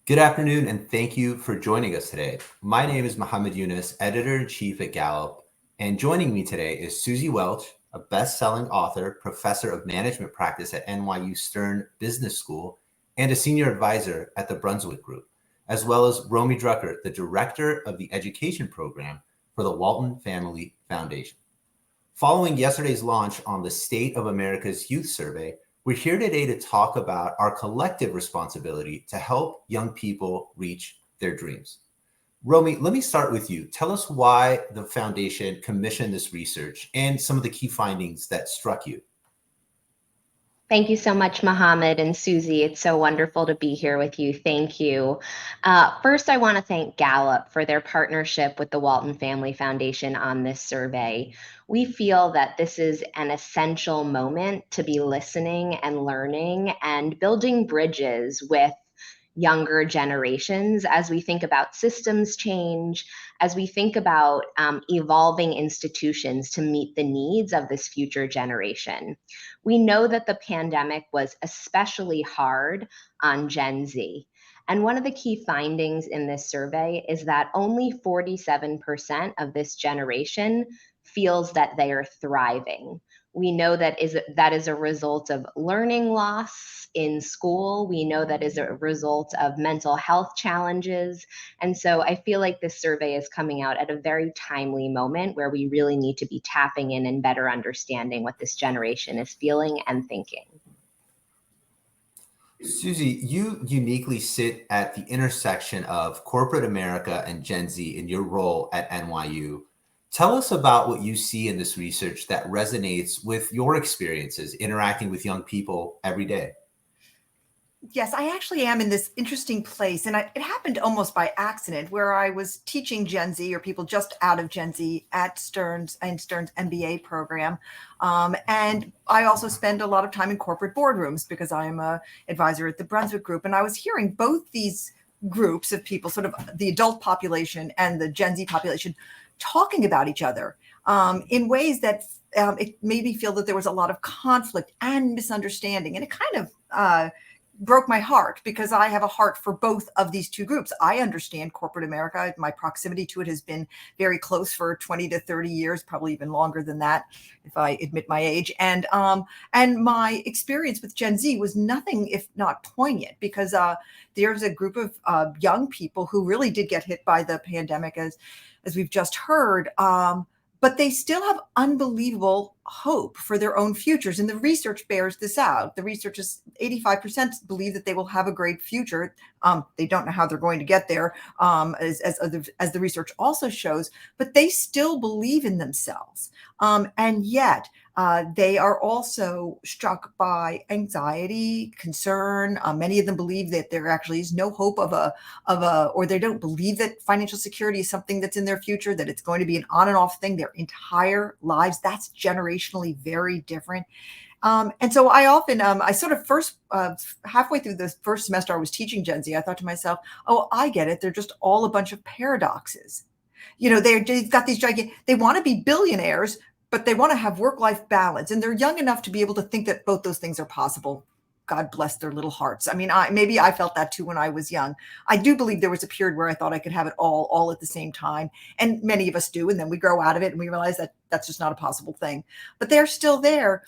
Good afternoon, and thank you for joining us today. My name is Mohamed Younis, editor-in-chief at Gallup, and joining me today is Suzy Welch, a best-selling author, professor of management practice at NYU Stern Business School, and a senior advisor at the Brunswick Group, as well as Romy Drucker, the director of the education program for the Walton Family Foundation. Following yesterday's launch on the State of America's Youth Survey, we're here today to talk about our collective responsibility to help young people reach their dreams. Romy, let me start with you. Tell us why the foundation commissioned this research and some of the key findings that struck you. Thank you so much, Mohamed and Suzy. It's so wonderful to be here with you. Thank you. First, I want to thank Gallup for their partnership with the Walton Family Foundation on this survey. We feel that this is an essential moment to be listening and learning and building bridges with younger generations as we think about systems change, as we think about evolving institutions to meet the needs of this future generation. We know that the pandemic was especially hard on Gen Z. And one of the key findings in this survey is that only 47% of this generation feels that they are thriving. We know that is a result of learning loss in school. We know that is a result of mental health challenges. And so I feel like this survey is coming out at a very timely moment where we really need to be tapping in and better understanding what this generation is feeling and thinking. Suzy, you uniquely sit at the intersection of corporate America and Gen Z in your role at NYU. Tell us about what you see in this research that resonates with your experiences interacting with young people every day. Yes, I actually am in this interesting place. And it happened almost by accident where I was teaching Gen Z or people just out of Gen Z at Stern's MBA program. And I also spend a lot of time in corporate boardrooms because I'm an advisor at the Brunswick Group. And I was hearing both these groups of people, sort of the adult population and the Gen Z population, talking about each other in ways that it made me feel that there was a lot of conflict and misunderstanding. And it kind of broke my heart because I have a heart for both of these two groups. I understand corporate America. My proximity to it has been very close for 20 to 30 years, probably even longer than that, if I admit my age. And my experience with Gen Z was nothing if not poignant because there's a group of young people who really did get hit by the pandemic, as we've just heard. But they still have unbelievable hope for their own futures. And the research bears this out. The research is 85% believe that they will have a great future. They don't know how they're going to get there, as the research also shows, but they still believe in themselves. And yet they are also struck by anxiety, concern. Many of them believe that there actually is no hope or they don't believe that financial security is something that's in their future, that it's going to be an on and off thing their entire lives. That's generationally very different. And so I often, I sort of halfway through the first semester I was teaching Gen Z, I thought to myself, oh, I get it. They're just all a bunch of paradoxes. You know, they've got these they want to be billionaires, but they want to have work-life balance. And they're young enough to be able to think that both those things are possible. God bless their little hearts. I mean, maybe I felt that too when I was young. I do believe there was a period where I thought I could have it all at the same time. And many of us do. And then we grow out of it and we realize that that's just not a possible thing. But they're still there.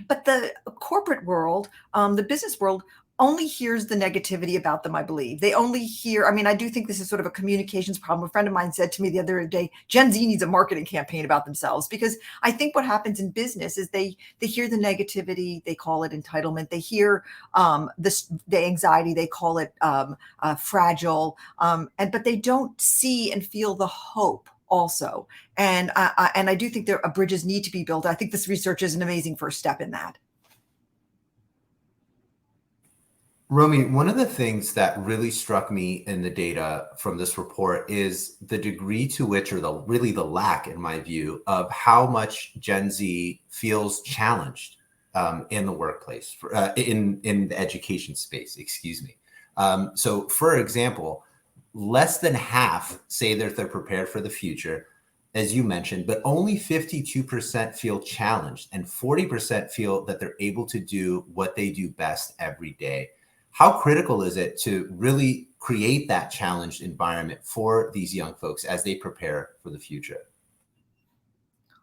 But the corporate world, the business world, only hears the negativity about them, I believe. They only hear, I mean, I do think this is sort of a communications problem. A friend of mine said to me the other day, Gen Z needs a marketing campaign about themselves, because I think what happens in business is they hear the negativity, they call it entitlement. They hear the anxiety, they call it fragile, but they don't see and feel the hope also. And I do think bridges need to be built. I think this research is an amazing first step in that. Romy, one of the things that really struck me in the data from this report is the degree to which, or the lack, in my view, of how much Gen Z feels challenged in the workplace, in the education space, excuse me. So, for example, less than half say that they're prepared for the future, as you mentioned, but only 52% feel challenged and 40% feel that they're able to do what they do best every day. How critical is it to really create that challenged environment for these young folks as they prepare for the future?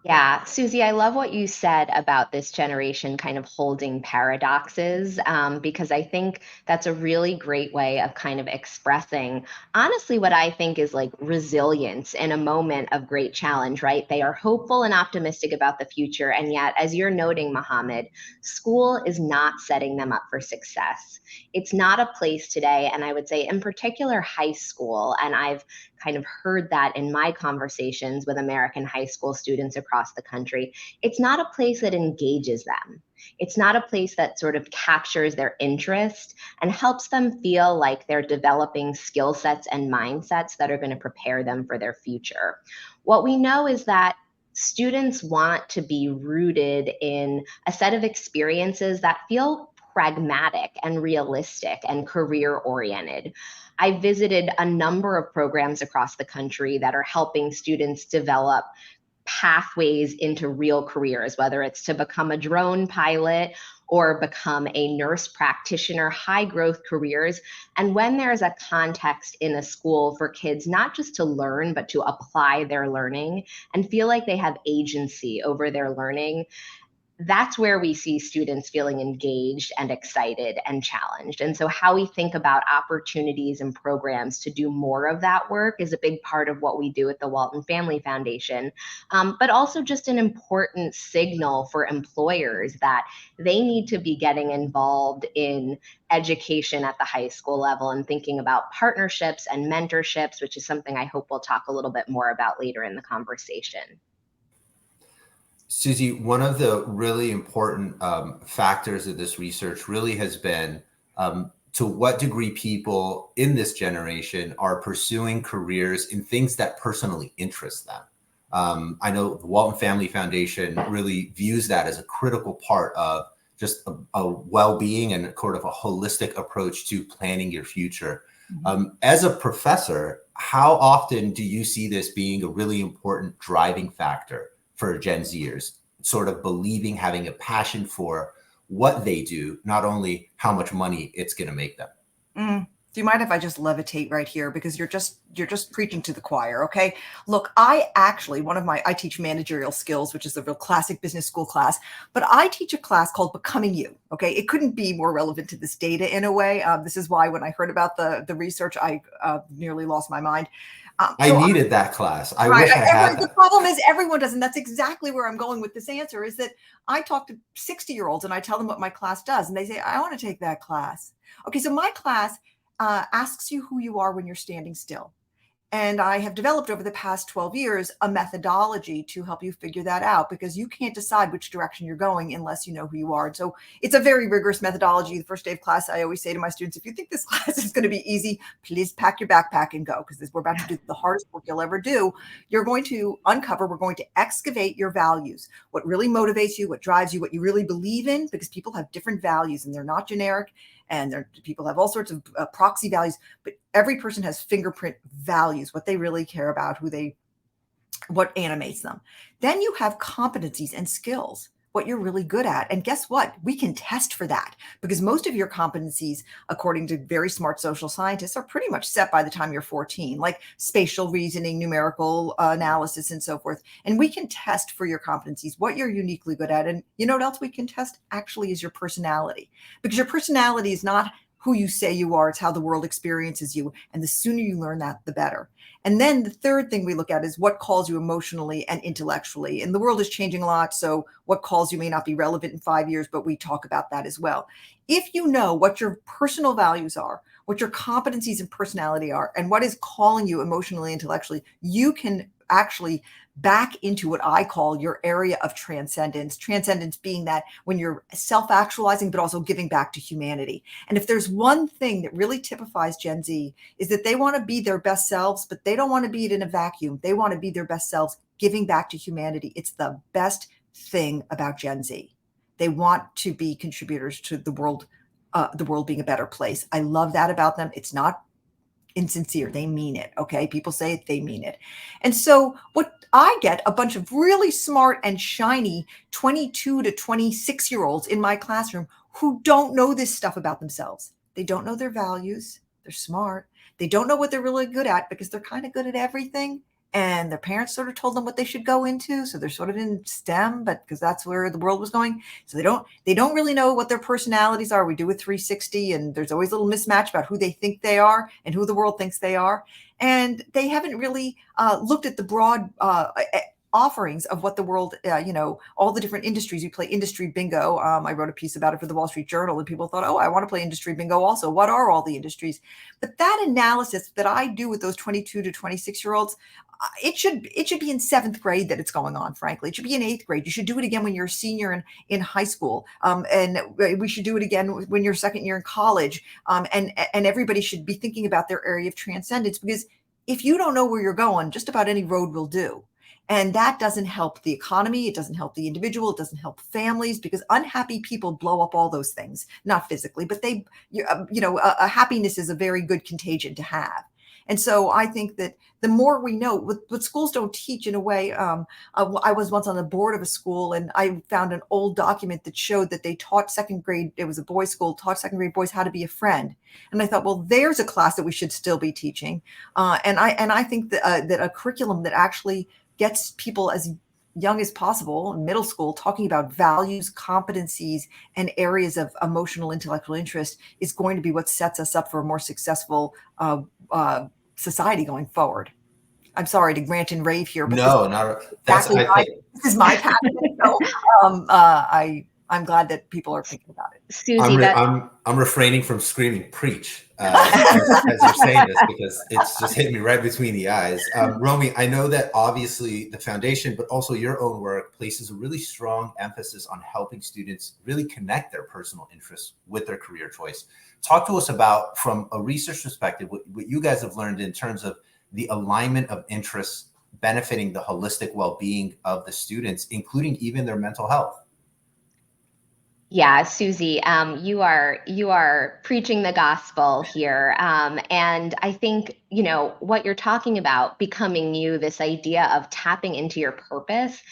Yeah, Suzy, I love what you said about this generation kind of holding paradoxes, because I think that's a really great way of kind of expressing, honestly, what I think is like resilience in a moment of great challenge, right? They are hopeful and optimistic about the future. And yet, as you're noting, Mohamed, school is not setting them up for success. It's not a place today, and I would say in particular high school, and I've kind of heard that in my conversations with American high school students across the country. It's not a place that engages them. It's not a place that sort of captures their interest and helps them feel like they're developing skill sets and mindsets that are going to prepare them for their future. What we know is that students want to be rooted in a set of experiences that feel pragmatic and realistic and career oriented. I visited a number of programs across the country that are helping students develop pathways into real careers, whether it's to become a drone pilot or become a nurse practitioner, high growth careers. And when there's a context in a school for kids, not just to learn, but to apply their learning and feel like they have agency over their learning, that's where we see students feeling engaged and excited and challenged. And so how we think about opportunities and programs to do more of that work is a big part of what we do at the Walton Family Foundation, but also just an important signal for employers that they need to be getting involved in education at the high school level and thinking about partnerships and mentorships, which is something I hope we'll talk a little bit more about later in the conversation. Suzy, one of the really important factors of this research really has been to what degree people in this generation are pursuing careers in things that personally interest them. I know the Walton Family Foundation really views that as a critical part of just a well-being and sort of a holistic approach to planning your future. As a professor, how often do you see this being a really important driving factor for Gen Zers, sort of believing, having a passion for what they do, not only how much money it's going to make them? Do you mind if I just levitate right here? Because you're just preaching to the choir. Okay. Look, I teach managerial skills, which is a real classic business school class, but I teach a class called Becoming You. Okay. It couldn't be more relevant to this data in a way. This is why when I heard about the research, I nearly lost my mind. I needed that class. I right, wish I had that. The problem is everyone doesn't. That's exactly where I'm going with this answer, is that I talk to 60-year-olds and I tell them what my class does. And they say, I want to take that class. Okay, so my class asks you who you are when you're standing still. And I have developed over the past 12 years a methodology to help you figure that out, because you can't decide which direction you're going unless you know who you are. And so it's a very rigorous methodology. The first day of class, I always say to my students, if you think this class is going to be easy, please pack your backpack and go, because we're about to do the hardest work you'll ever do. We're going to excavate your values, what really motivates you, what drives you, what you really believe in, because people have different values and they're not generic. And people have all sorts of proxy values, but every person has fingerprint values, what they really care about, what animates them. Then you have competencies and skills, what you're really good at. And guess what? We can test for that, because most of your competencies, according to very smart social scientists, are pretty much set by the time you're 14, like spatial reasoning, numerical analysis, and so forth. And we can test for your competencies, what you're uniquely good at. And you know what else we can test actually is your personality, because your personality is not who you say you are, it's how the world experiences you. And the sooner you learn that, the better. And then the third thing we look at is what calls you emotionally and intellectually. And the world is changing a lot, so what calls you may not be relevant in 5 years, but we talk about that as well. If you know what your personal values are, what your competencies and personality are, and what is calling you emotionally, intellectually, you can actually back into what I call your area of transcendence. Transcendence being that when you're self-actualizing, but also giving back to humanity. And if there's one thing that really typifies Gen Z, is that they want to be their best selves, but they don't want to be it in a vacuum. They want to be their best selves, giving back to humanity. It's the best thing about Gen Z. They want to be contributors to the world being a better place. I love that about them. It's not insincere. They mean it. Okay. People say it, they mean it. And so what I get a bunch of really smart and shiny 22 to 26-year-olds in my classroom who don't know this stuff about themselves. They don't know their values. They're smart. They don't know what they're really good at because they're kind of good at everything. And their parents sort of told them what they should go into. So they're sort of in STEM, but because that's where the world was going. So they don't really know what their personalities are. We do a 360 and there's always a little mismatch about who they think they are and who the world thinks they are. And they haven't really looked at the broad offerings of what the world, all the different industries. You play industry bingo. I wrote a piece about it for the Wall Street Journal and people thought, oh, I want to play industry bingo also. What are all the industries? But that analysis that I do with those 22 to 26-year-olds, it should be in 7th grade that it's going on, frankly. It should be in 8th grade. You should do it again when you're a senior in high school. And we should do it again when you're 2nd year in college. And everybody should be thinking about their area of transcendence, because if you don't know where you're going, just about any road will do. And that doesn't help the economy. It doesn't help the individual. It doesn't help families, because unhappy people blow up all those things, not physically, but happiness is a very good contagion to have. And so I think that the more we know, what schools don't teach in a way, I was once on the board of a school and I found an old document that showed that they taught 2nd grade, it was a boys' school, taught 2nd grade boys how to be a friend. And I thought, well, there's a class that we should still be teaching. And I think that a curriculum that actually gets people as young as possible, middle school, talking about values, competencies, and areas of emotional, intellectual interest is going to be what sets us up for a more successful society going forward. I'm sorry to rant and rave here, but this is my passion. So I'm glad that people are thinking about it. Suzy, I'm refraining from screaming "preach" as you're saying this, because it's just hit me right between the eyes. Romy, I know that obviously the foundation, but also your own work, places a really strong emphasis on helping students really connect their personal interests with their career choice. Talk to us about, from a research perspective, what you guys have learned in terms of the alignment of interests benefiting the holistic well-being of the students, including even their mental health. Yeah, Suzy, you are preaching the gospel here. And I think, what you're talking about, becoming you, this idea of tapping into your purpose,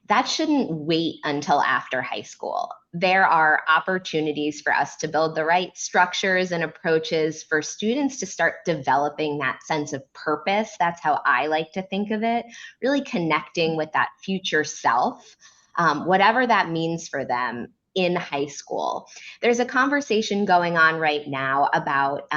that shouldn't wait until after high school. There are opportunities for us to build the right structures and approaches for students to start developing that sense of purpose. That's how I like to think of it, really connecting with that future self, whatever that means for them in high school. There's a conversation going on right now about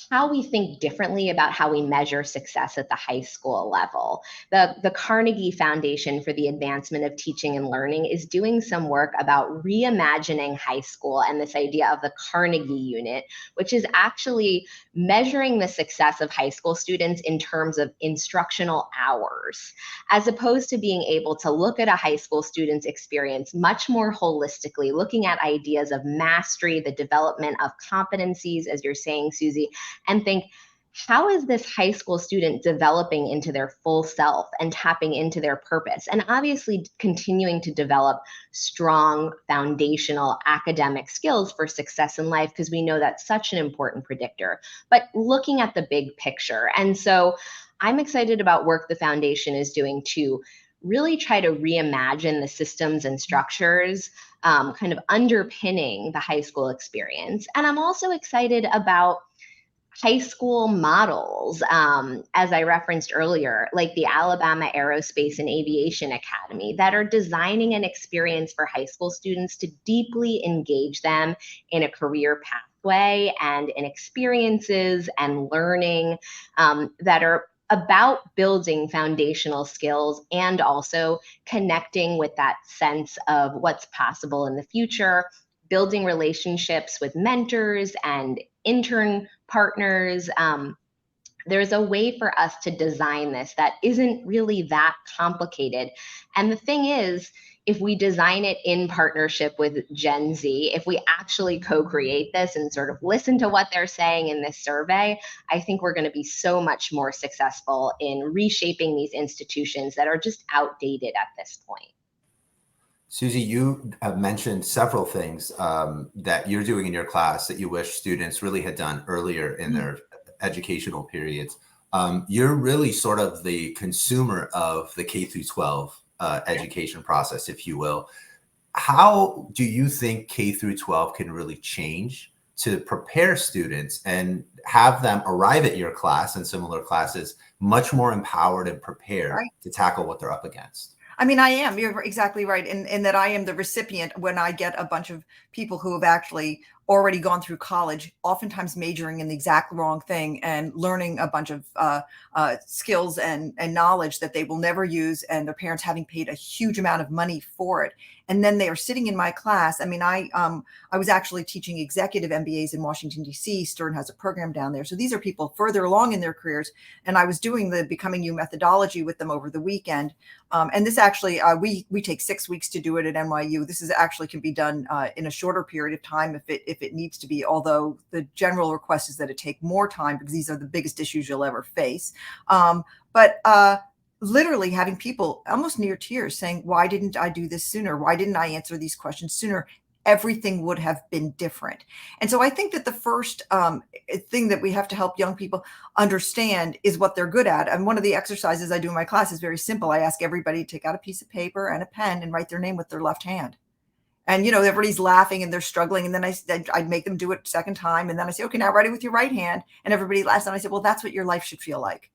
how we think differently about how we measure success at the high school level. The Carnegie Foundation for the Advancement of Teaching and Learning is doing some work about reimagining high school and this idea of the Carnegie unit, which is actually measuring the success of high school students in terms of instructional hours, as opposed to being able to look at a high school student's experience much more holistically, looking at ideas of mastery, the development of competencies, as you're saying, Suzy, and think, how is this high school student developing into their full self and tapping into their purpose? And obviously continuing to develop strong foundational academic skills for success in life, because we know that's such an important predictor, but looking at the big picture. And so I'm excited about work the foundation is doing to really try to reimagine the systems and structures kind of underpinning the high school experience. And I'm also excited about high school models, as I referenced earlier, like the Alabama Aerospace and Aviation Academy, that are designing an experience for high school students to deeply engage them in a career pathway and in experiences and learning that are about building foundational skills and also connecting with that sense of what's possible in the future, building relationships with mentors and intern partners. There's a way for us to design this that isn't really that complicated. And the thing is, if we design it in partnership with Gen Z, if we actually co-create this and sort of listen to what they're saying in this survey, I think we're going to be so much more successful in reshaping these institutions that are just outdated at this point. Suzy, you have mentioned several things that you're doing in your class that you wish students really had done earlier in their educational periods. You're really sort of the consumer of the K-12 education process, if you will. How do you think K-12 can really change to prepare students and have them arrive at your class and similar classes much more empowered and prepared to tackle what they're up against? I mean, I am. You're exactly right. In that I am the recipient when I get a bunch of people who have actually already gone through college, oftentimes majoring in the exact wrong thing and learning a bunch of skills and knowledge that they will never use, and their parents having paid a huge amount of money for it. And then they are sitting in my class. I mean, I was actually teaching executive MBAs in Washington, D.C. Stern has a program down there. So these are people further along in their careers. And I was doing the Becoming You methodology with them over the weekend. And this actually, we take 6 weeks to do it at NYU. This is actually can be done in a shorter period of time if it needs to be, although the general request is that it take more time because these are the biggest issues you'll ever face. But literally having people almost near tears saying, why didn't I do this sooner? Why didn't I answer these questions sooner? Everything would have been different. And so I think that the first thing that we have to help young people understand is what they're good at. And one of the exercises I do in my class is very simple. I ask everybody to take out a piece of paper and a pen and write their name with their left hand. And, you know, everybody's laughing and they're struggling. And then I'd make them do it second time. And then I say, okay, now write it with your right hand. And everybody laughs. And I say, well, that's what your life should feel like.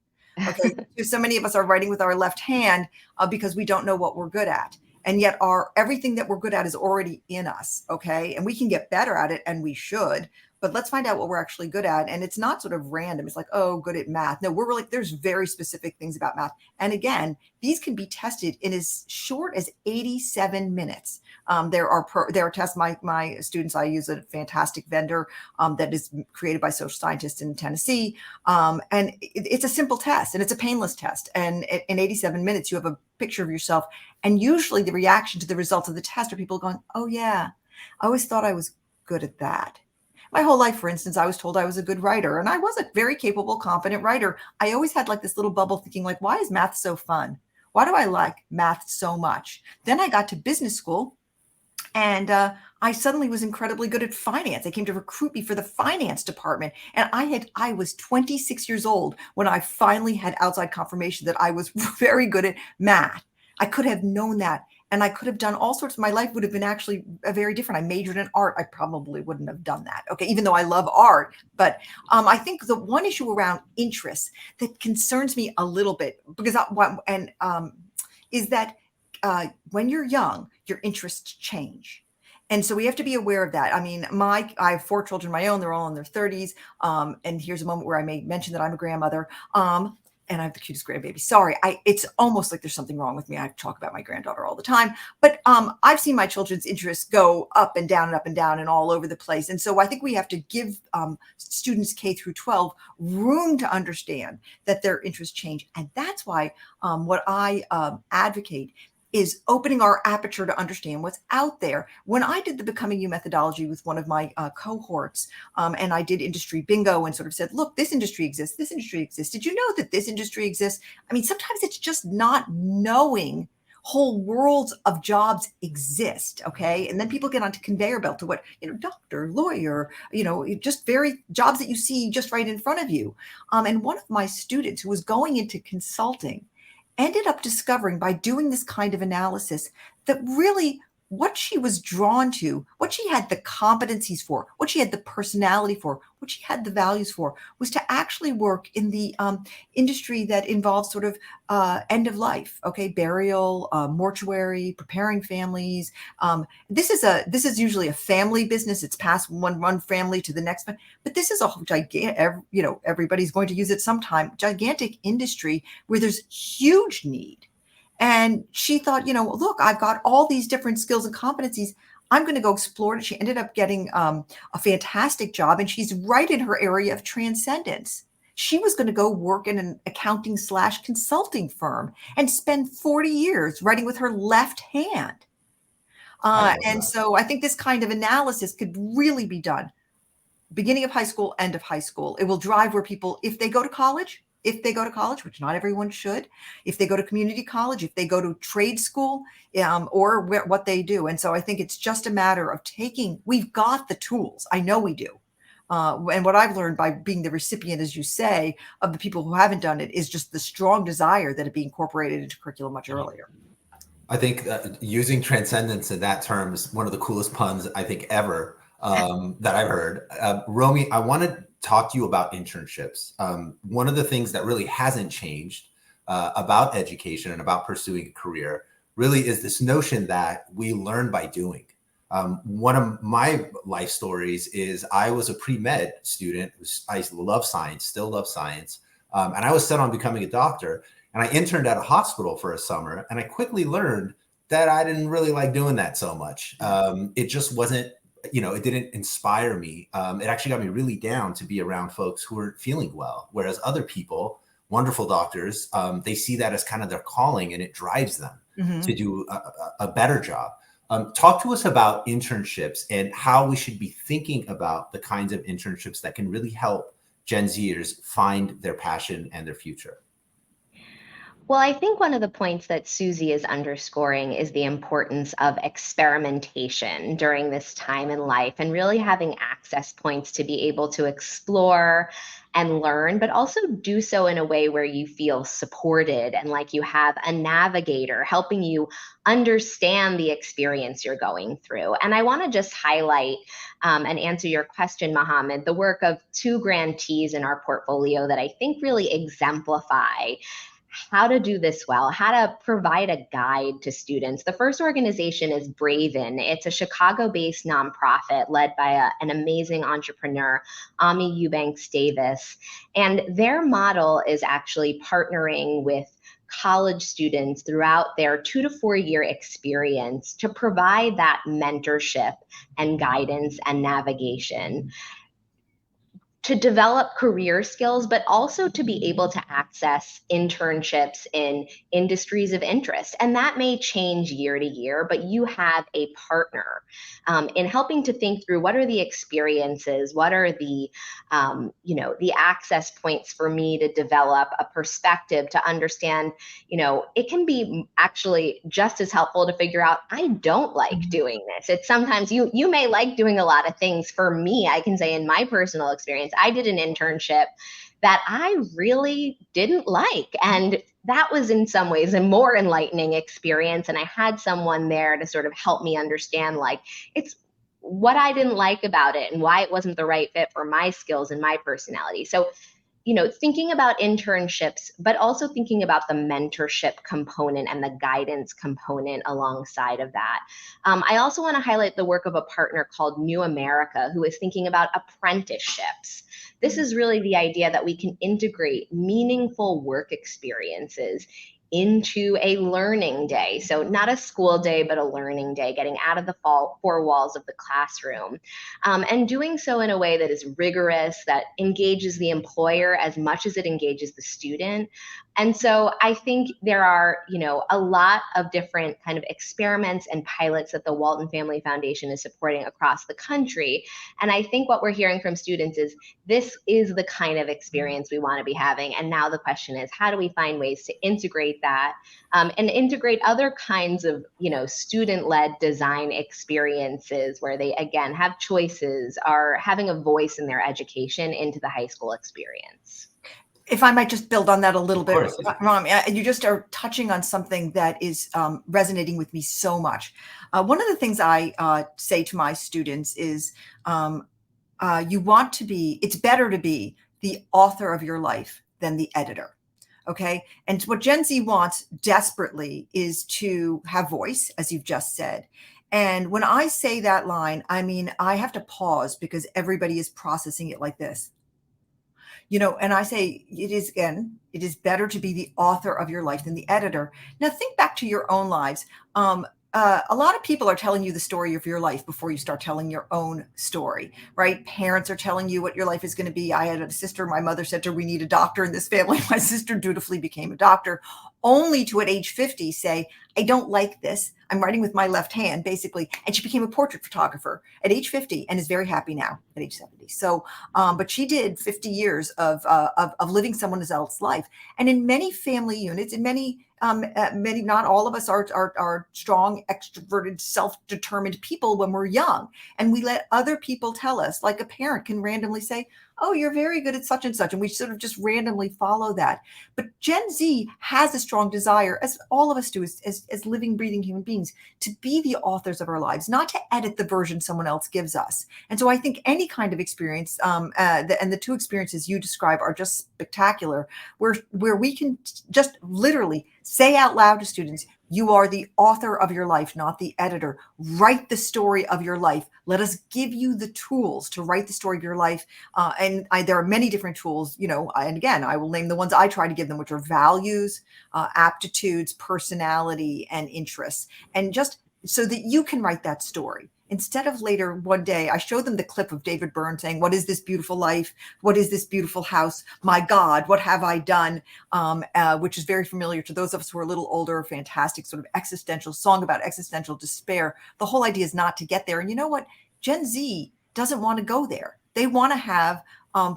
Okay. So many of us are writing with our left hand because we don't know what we're good at. And yet everything that we're good at is already in us. Okay. And we can get better at it, and we should, but let's find out what we're actually good at. And it's not sort of random. It's like, oh, good at math. No, we're really, there's very specific things about math. And again, these can be tested in as short as 87 minutes. There are tests. My students, I use a fantastic vendor that is created by social scientists in Tennessee. And it's a simple test, and it's a painless test. And in 87 minutes, you have a picture of yourself. And usually the reaction to the results of the test are people going, oh yeah, I always thought I was good at that. My whole life, for instance, I was told I was a good writer, and I was a very capable, confident writer. I always had like this little bubble thinking like, why is math so fun? Why do I like math so much? Then I got to business school, and I suddenly was incredibly good at finance. They came to recruit me for the finance department. And I was 26 years old when I finally had outside confirmation that I was very good at math. I could have known that. And I could have done all sorts. My life would have been actually very different. I majored in art. I probably wouldn't have done that. Okay. Even though I love art. But I think the one issue around interests that concerns me a little bit is that when you're young, your interests change. And so we have to be aware of that. I mean, I have 4 children of my own. They're all in their 30s. And here's a moment where I may mention that I'm a grandmother. And I have the cutest grandbaby. Sorry, it's almost like there's something wrong with me. I talk about my granddaughter all the time. But I've seen my children's interests go up and down and up and down and all over the place. And so I think we have to give students K through 12 room to understand that their interests change. And that's why what I advocate is opening our aperture to understand what's out there. When I did the Becoming You methodology with one of my cohorts, and I did industry bingo and sort of said, look, this industry exists. This industry exists. Did you know that this industry exists? I mean, sometimes it's just not knowing whole worlds of jobs exist. Okay. And then people get onto conveyor belt to what, doctor, lawyer, just very jobs that you see just right in front of you. And one of my students who was going into consulting ended up discovering by doing this kind of analysis that really what she was drawn to, what she had the competencies for, what she had the personality for, what she had the values for, was to actually work in the industry that involves sort of end of life, okay, burial, mortuary, preparing families. This is usually a family business. It's passed one family to the next one, but this is a gigantic, everybody's going to use it sometime, gigantic industry where there's huge need. And she thought, look, I've got all these different skills and competencies. I'm going to go explore it. She ended up getting a fantastic job, and she's right in her area of transcendence. She was going to go work in an accounting/consulting firm and spend 40 years writing with her left hand. And so I think this kind of analysis could really be done beginning of high school, end of high school. It will drive where people, if they go to college, which not everyone should, if they go to community college, if they go to trade school, or what they do. And so I think it's just a matter of we've got the tools. I know we do. And what I've learned by being the recipient, as you say, of the people who haven't done it is just the strong desire that it be incorporated into curriculum much earlier. I think using transcendence in that term is one of the coolest puns I think ever. that I've heard. Romy, I want to talk to you about internships. One of the things that really hasn't changed about education and about pursuing a career really is this notion that we learn by doing. One of my life stories is I was a pre-med student. I love science, still love science. And I was set on becoming a doctor. And I interned at a hospital for a summer. And I quickly learned that I didn't really like doing that so much. It just wasn't, it didn't inspire me. It actually got me really down to be around folks who weren't feeling well. Whereas other people, wonderful doctors, they see that as kind of their calling and it drives them to do a better job. Talk to us about internships and how we should be thinking about the kinds of internships that can really help Gen Zers find their passion and their future. Well, I think one of the points that Suzy is underscoring is the importance of experimentation during this time in life and really having access points to be able to explore and learn, but also do so in a way where you feel supported and like you have a navigator helping you understand the experience you're going through. And I want to just highlight and answer your question, Mohamed, the work of two grantees in our portfolio that I think really exemplify how to do this well, how to provide a guide to students. The first organization is Braven. It's a Chicago-based nonprofit led by an amazing entrepreneur, Ami Eubanks Davis. And their model is actually partnering with college students throughout their 2 to 4 year experience to provide that mentorship and guidance and navigation, to develop career skills, but also to be able to access internships in industries of interest. And that may change year to year, but you have a partner in helping to think through what are the experiences, what are the, the access points for me to develop a perspective to understand, it can be actually just as helpful to figure out, I don't like doing this. It's sometimes you may like doing a lot of things. For me, I can say in my personal experience, I did an internship that I really didn't like. And that was in some ways a more enlightening experience. And I had someone there to sort of help me understand, like, it's what I didn't like about it and why it wasn't the right fit for my skills and my personality. So, thinking about internships, but also thinking about the mentorship component and the guidance component alongside of that. I also want to highlight the work of a partner called New America, who is thinking about apprenticeships. This is really the idea that we can integrate meaningful work experiences into a learning day. So not a school day, but a learning day, getting out of the four walls of the classroom, and doing so in a way that is rigorous, that engages the employer as much as it engages the student. And so I think there are, a lot of different kind of experiments and pilots that the Walton Family Foundation is supporting across the country. And I think what we're hearing from students is this is the kind of experience we want to be having. And now the question is, how do we find ways to integrate that and integrate other kinds of, student-led design experiences where they, again, have choices, are having a voice in their education into the high school experience. If I might just build on that a little bit, Romy, you just are touching on something that is resonating with me so much. One of the things I say to my students is it's better to be the author of your life than the editor. Okay. And what Gen Z wants desperately is to have voice, as you've just said. And when I say that line, I mean, I have to pause because everybody is processing it like this. And I say, it is better to be the author of your life than the editor. Now, think back to your own lives. A lot of people are telling you the story of your life before you start telling your own story, right? Parents are telling you what your life is going to be. I had a sister, my mother said to her, we need a doctor in this family. My sister dutifully became a doctor, only to at age 50 say, I don't like this. I'm writing with my left hand, basically. And she became a portrait photographer at age 50 and is very happy now at age 70. So, but she did 50 years of living someone else's life. And in many family units, in many, not all of us are strong, extroverted, self-determined people when we're young. And we let other people tell us, like a parent can randomly say, oh, you're very good at such and such. And we sort of just randomly follow that. But Gen Z has a strong desire, as all of us do, as living, breathing human beings, to be the authors of our lives, not to edit the version someone else gives us. And so I think any kind of experience, and the two experiences you describe are just spectacular, where we can just literally say out loud to students, you are the author of your life, not the editor. Write the story of your life. Let us give you the tools to write the story of your life. There are many different tools, and again, I will name the ones I try to give them, which are values, aptitudes, personality, and interests. And just so that you can write that story. Instead of later one day, I showed them the clip of David Byrne saying, what is this beautiful life? What is this beautiful house? My God, what have I done? Which is very familiar to those of us who are a little older, fantastic sort of existential song about existential despair. The whole idea is not to get there. And you know what? Gen Z doesn't want to go there. They want to have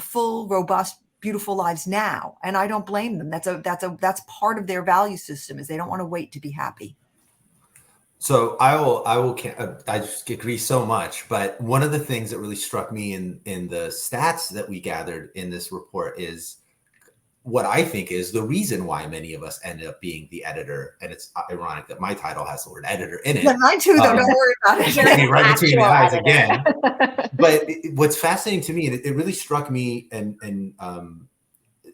full, robust, beautiful lives now. And I don't blame them. That's part of their value system, is they don't want to wait to be happy. So I just agree so much. But one of the things that really struck me in the stats that we gathered in this report is what I think is the reason why many of us ended up being the editor. And it's ironic that my title has the word editor in it. Yeah, mine too, though. Don't worry about it. Hit me right between the eyes again. But what's fascinating to me, and it really struck me, and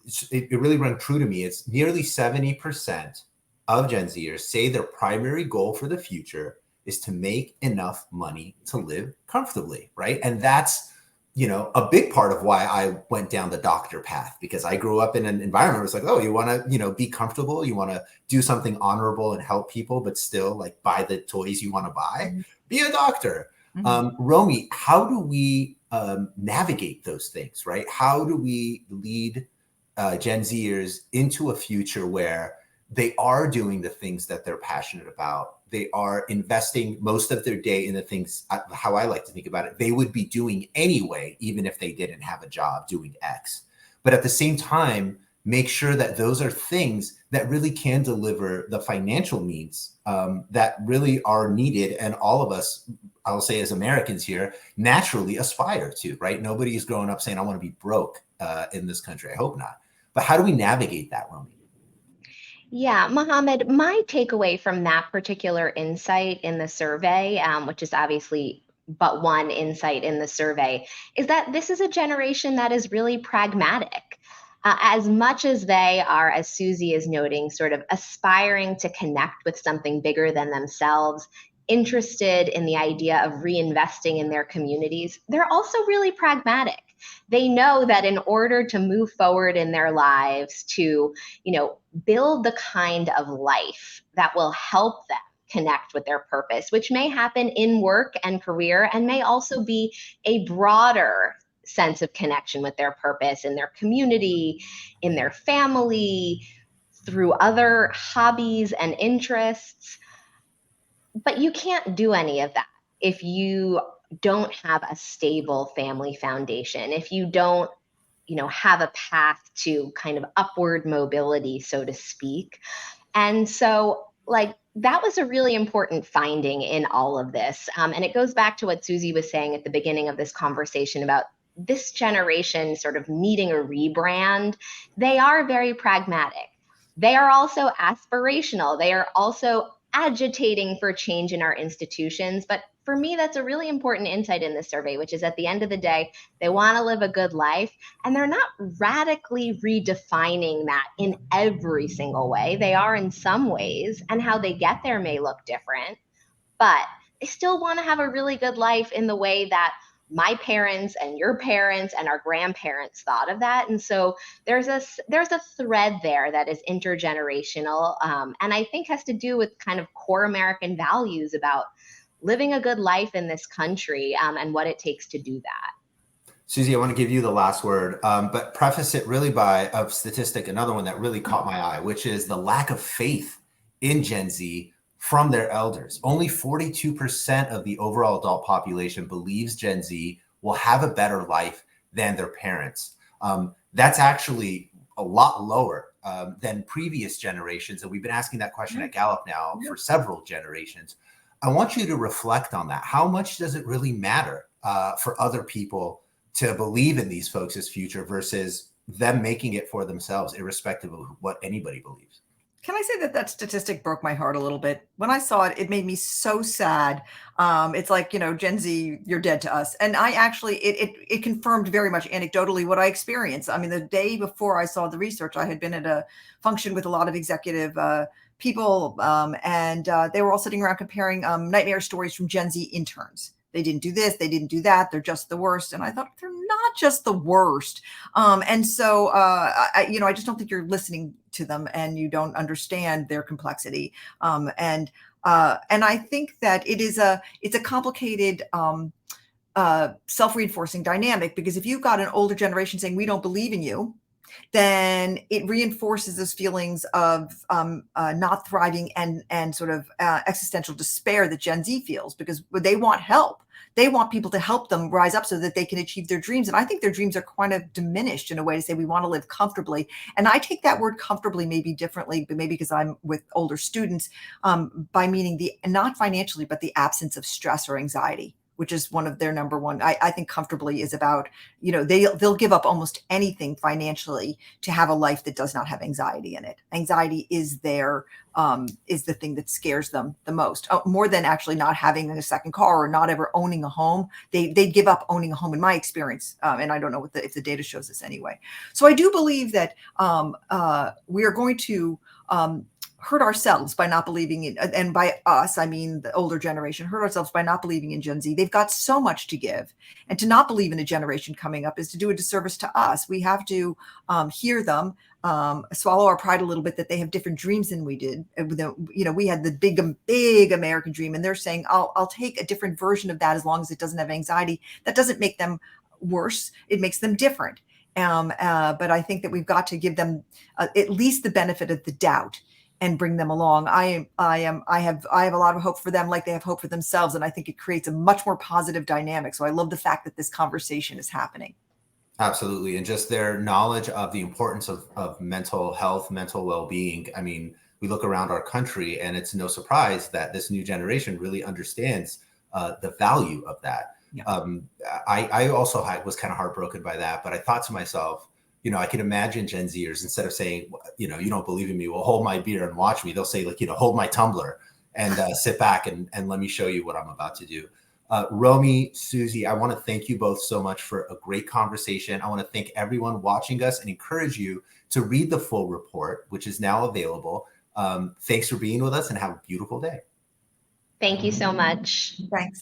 it really rang true to me. It's nearly 70% of Gen Zers say their primary goal for the future is to make enough money to live comfortably, right? And that's, a big part of why I went down the doctor path, because I grew up in an environment where it's like, oh, you want to, be comfortable, you want to do something honorable and help people, but still like buy the toys you want to buy, mm-hmm. Be a doctor. Mm-hmm. Romy, how do we navigate those things, right? How do we lead Gen Zers into a future where they are doing the things that they're passionate about? They are investing most of their day in the things, how I like to think about it, they would be doing anyway, even if they didn't have a job doing X. But at the same time, make sure that those are things that really can deliver the financial needs that really are needed. And all of us, I'll say as Americans here, naturally aspire to, right? Nobody is growing up saying, I want to be broke in this country. I hope not. But how do we navigate that, Romy? Yeah, Mohamed, my takeaway from that particular insight in the survey, which is obviously but one insight in the survey, is that this is a generation that is really pragmatic. As much as they are, as Suzy is noting, sort of aspiring to connect with something bigger than themselves, interested in the idea of reinvesting in their communities, they're also really pragmatic. They know that in order to move forward in their lives, to, build the kind of life that will help them connect with their purpose, which may happen in work and career, and may also be a broader sense of connection with their purpose in their community, in their family, through other hobbies and interests. But you can't do any of that if you don't have a stable family foundation, if you don't, have a path to kind of upward mobility, so to speak. And so, that was a really important finding in all of this. And it goes back to what Suzy was saying at the beginning of this conversation about this generation sort of needing a rebrand. They are very pragmatic. They are also aspirational. They are also agitating for change in our institutions. But for me, that's a really important insight in this survey, which is at the end of the day, they want to live a good life, and they're not radically redefining that in every single way. They are in some ways, and how they get there may look different, but they still want to have a really good life in the way that my parents and your parents and our grandparents thought of that. And so there's a thread there that is intergenerational, and I think has to do with kind of core American values about living a good life in this country, and what it takes to do that. Suzy, I want to give you the last word, but preface it really by a statistic, another one that really caught my eye, which is the lack of faith in Gen Z from their elders. Only 42% of the overall adult population believes Gen Z will have a better life than their parents. That's actually a lot lower than previous generations. And we've been asking that question at Gallup now for several generations. I want you to reflect on that. How much does it really matter for other people to believe in these folks' future versus them making it for themselves, irrespective of what anybody believes. Can I say that that statistic broke my heart a little bit? When I saw it, it made me so sad. It's like, Gen Z, you're dead to us. And I actually, it confirmed very much anecdotally what I experienced. I mean, the day before I saw the research, I had been at a function with a lot of executive people, and they were all sitting around comparing nightmare stories from Gen Z interns. They didn't do this, they didn't do that, they're just the worst. And I thought, they're not just the worst. And so, I just don't think you're listening to them, and you don't understand their complexity. And I think that it's a complicated self-reinforcing dynamic, because if you've got an older generation saying, we don't believe in you, then it reinforces those feelings of not thriving and sort of existential despair that Gen Z feels, because they want help. They want people to help them rise up so that they can achieve their dreams. And I think their dreams are kind of diminished in a way to say, we want to live comfortably. And I take that word comfortably maybe differently, but maybe because I'm with older students, by meaning not financially, but the absence of stress or anxiety, which is one of their number one. I think comfortably is about, they'll give up almost anything financially to have a life that does not have anxiety in it. Anxiety is is the thing that scares them the most, more than actually not having a second car or not ever owning a home. They give up owning a home, in my experience. And I don't know if the data shows this anyway. So I do believe that we are going to hurt ourselves by not believing in, and by us, I mean the older generation, hurt ourselves by not believing in Gen Z. They've got so much to give, and to not believe in a generation coming up is to do a disservice to us. We have to hear them, swallow our pride a little bit that they have different dreams than we did. We had the big American dream, and they're saying, I'll take a different version of that as long as it doesn't have anxiety. That doesn't make them worse. It makes them different. But I think that we've got to give them at least the benefit of the doubt and bring them along. I have a lot of hope for them, like they have hope for themselves. And I think it creates a much more positive dynamic. So I love the fact that this conversation is happening. Absolutely. And just their knowledge of the importance of mental health, mental well-being. I mean, we look around our country, and it's no surprise that this new generation really understands the value of that. Yeah. I also was kind of heartbroken by that, but I thought to myself, I can imagine Gen Zers, instead of saying, you don't believe in me, well, hold my beer and watch me. They'll say, like, hold my tumbler and sit back and let me show you what I'm about to do. Romy, Suzy, I want to thank you both so much for a great conversation. I want to thank everyone watching us and encourage you to read the full report, which is now available. Thanks for being with us, and have a beautiful day. Thank you so much. Thanks.